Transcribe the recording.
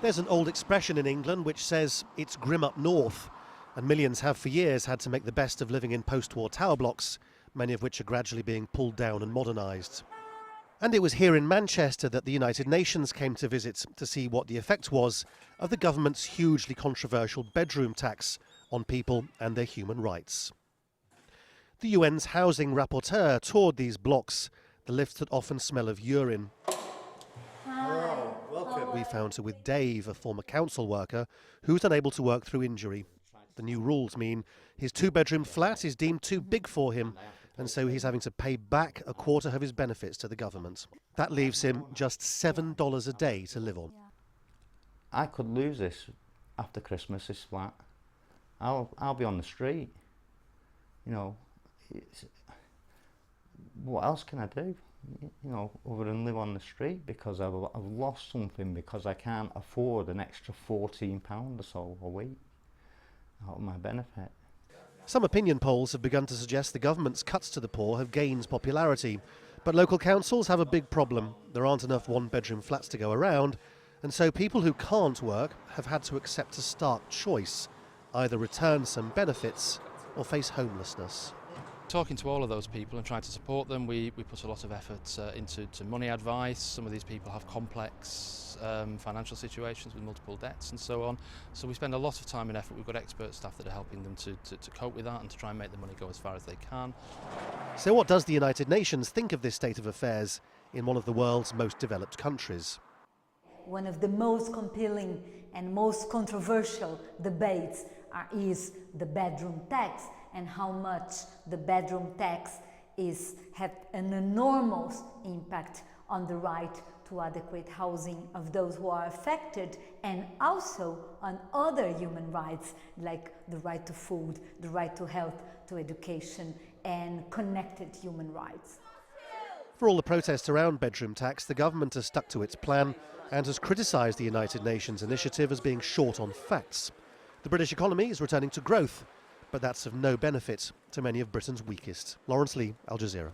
There's an old expression in England which says it's grim up north, and millions have for years had to make the best of living in post-war tower blocks, many of which are gradually being pulled down and modernised. And it was here in Manchester that the United Nations came to visit to see what the effect was of the government's hugely controversial bedroom tax on people and their human rights. The UN's housing rapporteur toured these blocks, the lifts that often smell of urine. Hi. Welcome. We found her with Dave, a former council worker who's unable to work through injury. The new rules mean his two-bedroom flat is deemed too big for him, and so he's having to pay back a quarter of his benefits to the government. That leaves him just $7 a day to live on. I could lose this after Christmas, this flat. I'll be on the street. You know, what else can I do? You know, other than live on the street, because I've lost something, because I can't afford an extra £14 or so a week out of my benefit. Some opinion polls have begun to suggest the government's cuts to the poor have gained popularity, but local councils have a big problem. There aren't enough one-bedroom flats to go around, and so people who can't work have had to accept a stark choice: either return some benefits or face homelessness. Talking to all of those people and trying to support them, we put a lot of effort into money advice. Some of these people have complex financial situations with multiple debts and so on. So we spend a lot of time and effort. We've got expert staff that are helping them to cope with that and to try and make the money go as far as they can. So what does the United Nations think of this state of affairs in one of the world's most developed countries? One of the most compelling and most controversial debates is the bedroom tax, and how much the bedroom tax had an enormous impact on the right to adequate housing of those who are affected, and also on other human rights like the right to food, the right to health, to education, and connected human rights. For all the protests around bedroom tax, the government has stuck to its plan and has criticised the United Nations initiative as being short on facts. The British economy is returning to growth, but that's of no benefit to many of Britain's weakest. Laurence, Al Jazeera.